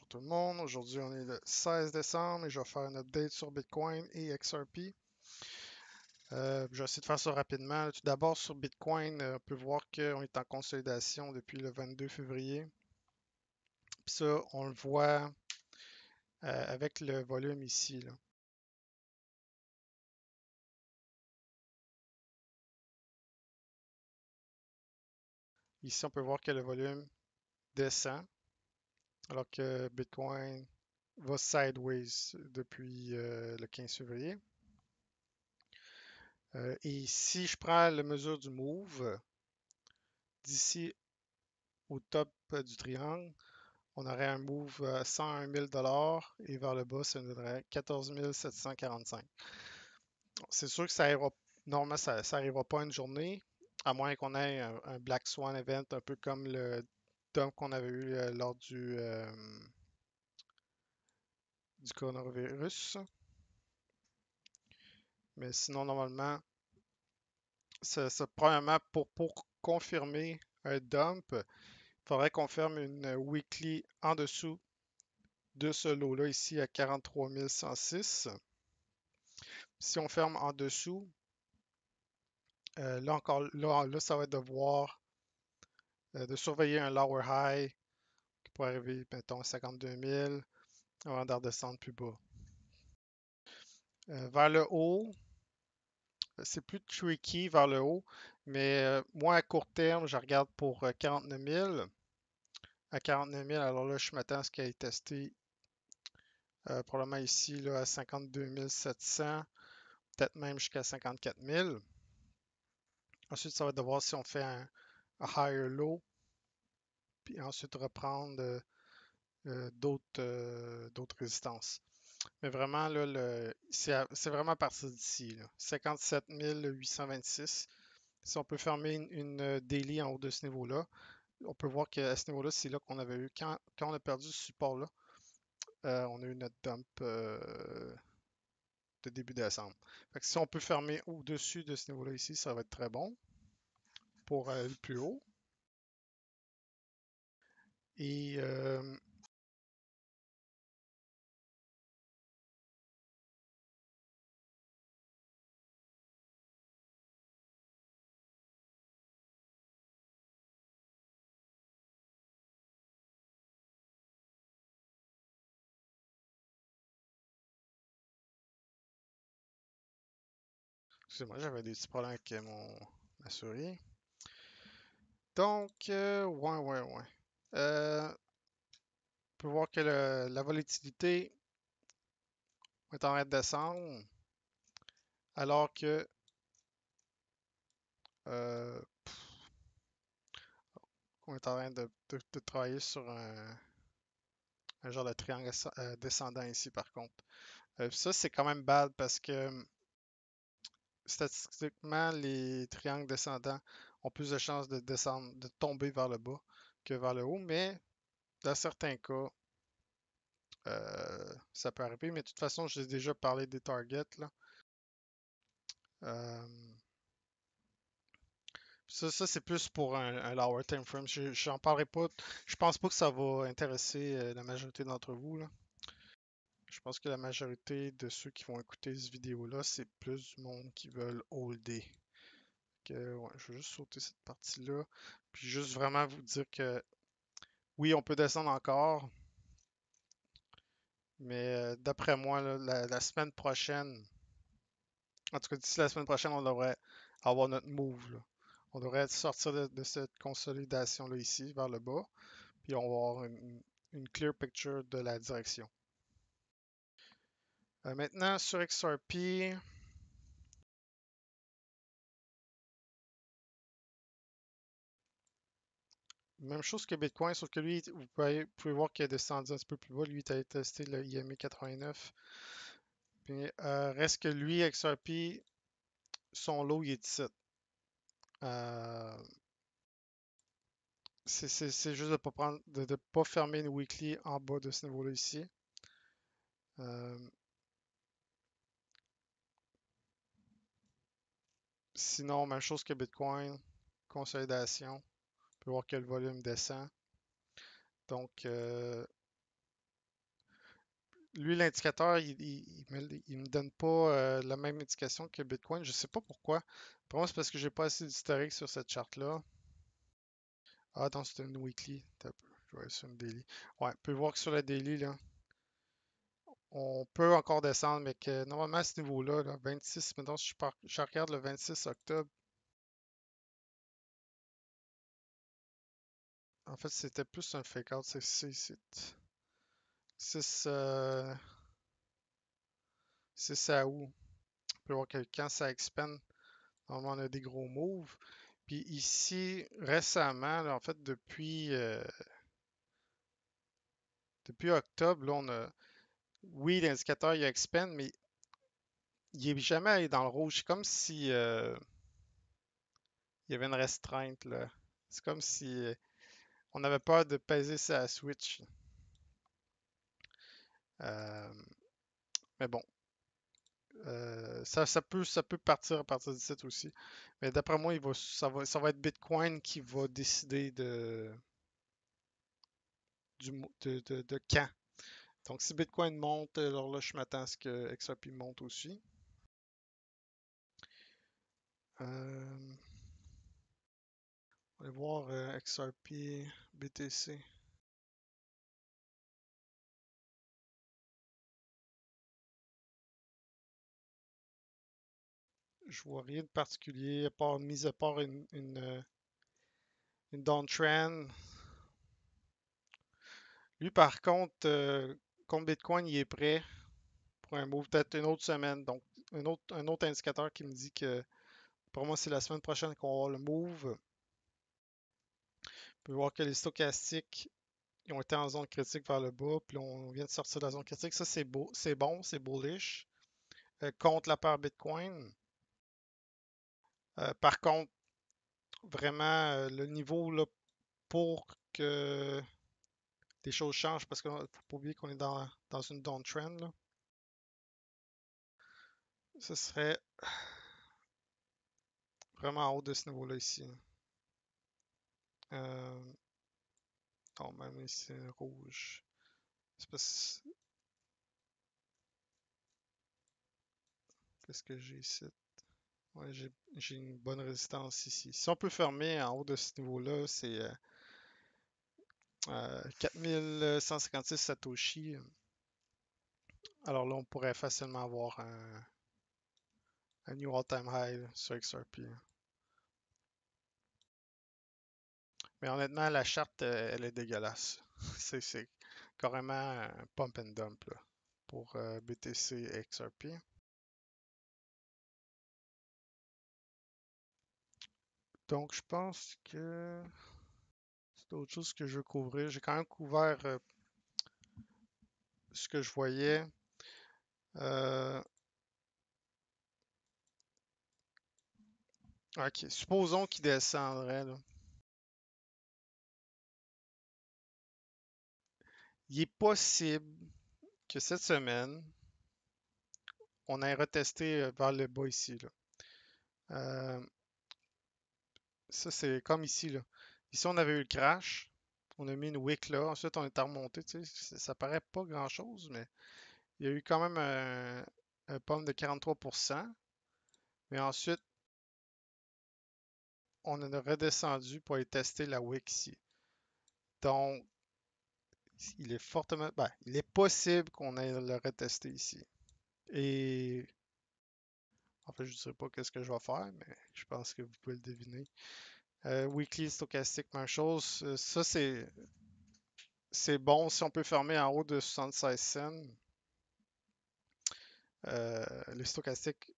tout le monde. Aujourd'hui, on est le 16 décembre et je vais faire un update sur Bitcoin et XRP. Je vais essayer de faire ça rapidement. Tout d'abord, sur Bitcoin, on peut voir qu'on est en consolidation depuis le 22 février. Puis ça, on le voit avec le volume ici, là. Ici, on peut voir que le volume descend, alors que Bitcoin va sideways depuis le 15 février. Et si je prends la mesure du move, d'ici au top du triangle, on aurait un move à 101 000 et vers le bas, ça nous donnerait 14 745. C'est sûr que ça arrivera, normalement, ça n'arrivera pas une journée, à moins qu'on ait un Black Swan event, un peu comme le dump qu'on avait eu lors du coronavirus. Mais sinon, normalement, premièrement, pour confirmer un dump, il faudrait qu'on ferme une weekly en dessous de ce lot-là ici à 43 106. Si on ferme en dessous, là encore, là, ça va être de voir, de surveiller un lower high qui pourrait arriver, mettons, à 52 000 avant de redescendre plus bas. Vers le haut, c'est plus tricky vers le haut, mais moi à court terme, je regarde pour 49 000. À 49 000, alors là, je m'attends à ce qu'il ait testé probablement ici là, à 52 700, peut-être même jusqu'à 54 000. Ensuite, ça va être de voir si on fait un higher low, puis ensuite reprendre d'autres résistances. Mais vraiment, là, c'est vraiment à partir d'ici, là. 57 826. Si on peut fermer une daily en haut de ce niveau-là, on peut voir qu'à ce niveau-là, c'est là qu'on avait eu, quand on a perdu ce support-là, on a eu notre dump de début décembre. Fait que si on peut fermer au-dessus de ce niveau-là ici, ça va être très bon pour aller plus haut. Et excusez-moi, j'avais des petits problèmes avec ma souris. Donc, ouais. On peut voir que la volatilité est en train de descendre, alors que euh, on est en train de travailler sur un genre de triangle descendant ici, par contre. Ça, c'est quand même bad parce que statistiquement, les triangles descendants ont plus de chances de descendre, de tomber vers le bas que vers le haut, mais dans certains cas, ça peut arriver. Mais de toute façon, j'ai déjà parlé des targets, là. Euh, ça c'est plus pour un lower time frame. J'en parlerai pas. Je pense pas que ça va intéresser la majorité d'entre vous, là. Je pense que la majorité de ceux qui vont écouter cette vidéo-là, c'est plus du monde qui veulent holder. Ouais, je vais juste sauter cette partie-là. Puis juste vraiment vous dire que oui, on peut descendre encore, mais d'après moi, là, la semaine prochaine, en tout cas d'ici la semaine prochaine, on devrait avoir notre move, là. On devrait sortir de cette consolidation-là ici, vers le bas, puis on va avoir une clear picture de la direction. Maintenant, sur XRP, même chose que Bitcoin, sauf que lui, vous pouvez voir qu'il a descendu un petit peu plus bas. Lui, il a testé le IME 89. Puis, reste que lui, XRP, son lot, il est ici. Euh, c'est juste de pas prendre, de pas fermer une weekly en bas de ce niveau-là ici. Euh, Sinon, même chose que Bitcoin, consolidation. On peut voir que le volume descend. Donc, Lui, l'indicateur, il me donne pas la même indication que Bitcoin. Je sais pas pourquoi. Pour moi, c'est parce que j'ai pas assez d'historique sur cette charte-là. Ah non, c'est une weekly. T'as peu. Je vais aller sur une daily. Ouais, on peut voir que sur la daily, là, on peut encore descendre, mais que normalement à ce niveau-là, là, 26, mettons, si je regarde le 26 octobre, en fait, c'était plus un fake out. C'est 6, 6 à août. On peut voir que quand ça expand, normalement, on a des gros moves. Puis ici, récemment, là, en fait, depuis octobre, là, oui, l'indicateur, il expand, mais il n'est jamais allé dans le rouge. C'est comme si il y avait une restreinte, là. C'est comme si on avait peur de peser sa switch. Euh, mais bon, ça peut partir à partir du site aussi. Mais d'après moi, ça va être Bitcoin qui va décider de quand. Donc, si Bitcoin monte, alors là, je m'attends à ce que XRP monte aussi. Euh, on va voir XRP, BTC. Je vois rien de particulier, mis à part une downtrend. Lui, par contre Bitcoin, il est prêt pour un move, peut-être une autre semaine. Donc, un autre indicateur qui me dit que pour moi, c'est la semaine prochaine qu'on va avoir le move. On peut voir que les stochastiques ils ont été en zone critique vers le bas, puis on vient de sortir de la zone critique. Ça, c'est beau, c'est bon, c'est bullish. Contre la paire Bitcoin. Par contre, vraiment, le niveau là, pour que des choses changent, parce qu'il ne faut pas oublier qu'on est dans une downtrend, là, ce serait vraiment en haut de ce niveau-là ici. Euh, non, même ici, rouge. C'est parce- Qu'est-ce que j'ai ici? Ouais, j'ai une bonne résistance ici. Si on peut fermer en haut de ce niveau-là, c'est 4156 Satoshi. Alors là, on pourrait facilement avoir un new all-time high là, sur XRP. Mais honnêtement, la charte, elle est dégueulasse. C'est carrément un pump and dump là, pour BTC et XRP. Donc, je pense que c'est autre chose que je veux couvrir. J'ai quand même couvert ce que je voyais. Euh, ok, supposons qu'il descendrait, là. Il est possible que cette semaine, on ait retesté vers le bas ici, là. Euh, Ça, c'est comme ici, là. Ici, on avait eu le crash. On a mis une wick là. Ensuite, on est remonté. Tu sais, ça paraît pas grand-chose, mais il y a eu quand même un pump de 43%. Mais ensuite, on en a redescendu pour aller tester la wick ici. Donc, il est fortement. Ben, il est possible qu'on aille le retester ici. Et en fait, je ne sais pas qu'est-ce que je vais faire, mais je pense que vous pouvez le deviner. Weekly stochastique, même chose. Ça, c'est bon si on peut fermer en haut de 76 cents. Les stochastiques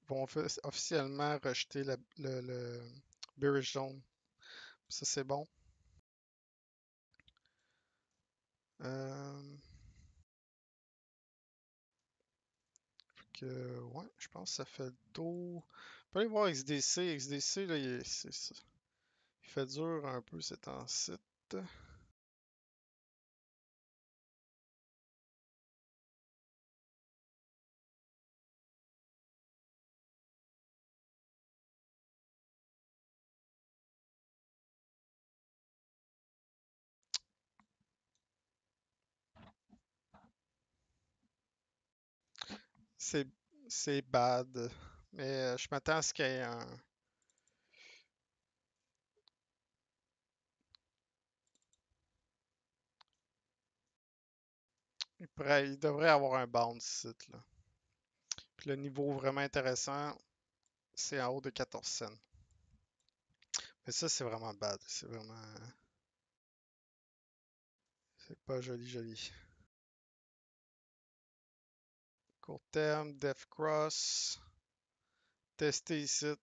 vont officiellement rejeter le bearish zone. Ça, c'est bon. Euh, ouais, je pense que ça fait le tour. On peut aller voir XDC. XDC, là, il fait dur un peu, c'est en site. c'est c'est bad. Mais je m'attends à ce qu'il y ait un. Il devrait avoir un bounce site, là. Puis le niveau vraiment intéressant, c'est en haut de 14 cents. Mais ça, c'est vraiment bad. C'est vraiment. C'est pas joli, joli. Court terme, Def Cross. Tester ici.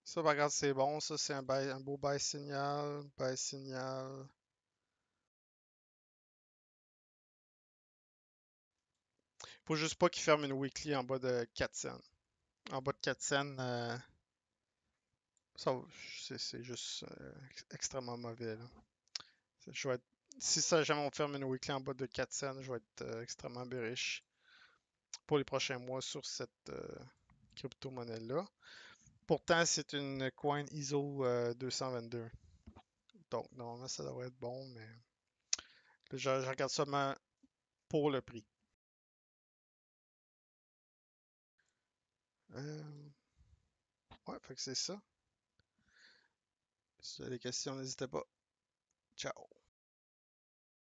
Ça, par contre, c'est bon. Ça, c'est un beau buy signal. Buy signal. Faut juste pas qu'il ferme une weekly en bas de 4 cents. En bas de 4 cents, ça, c'est juste extrêmement mauvais, là. Je vais être, si ça jamais on ferme une weekly en bas de 4 cents, je vais être extrêmement bearish pour les prochains mois sur cette crypto-monnaie-là. Pourtant, c'est une coin ISO 222. Donc, normalement, ça devrait être bon, mais je regarde seulement pour le prix. Euh, ouais, fait que c'est ça. Si vous avez des questions, n'hésitez pas. Ciao.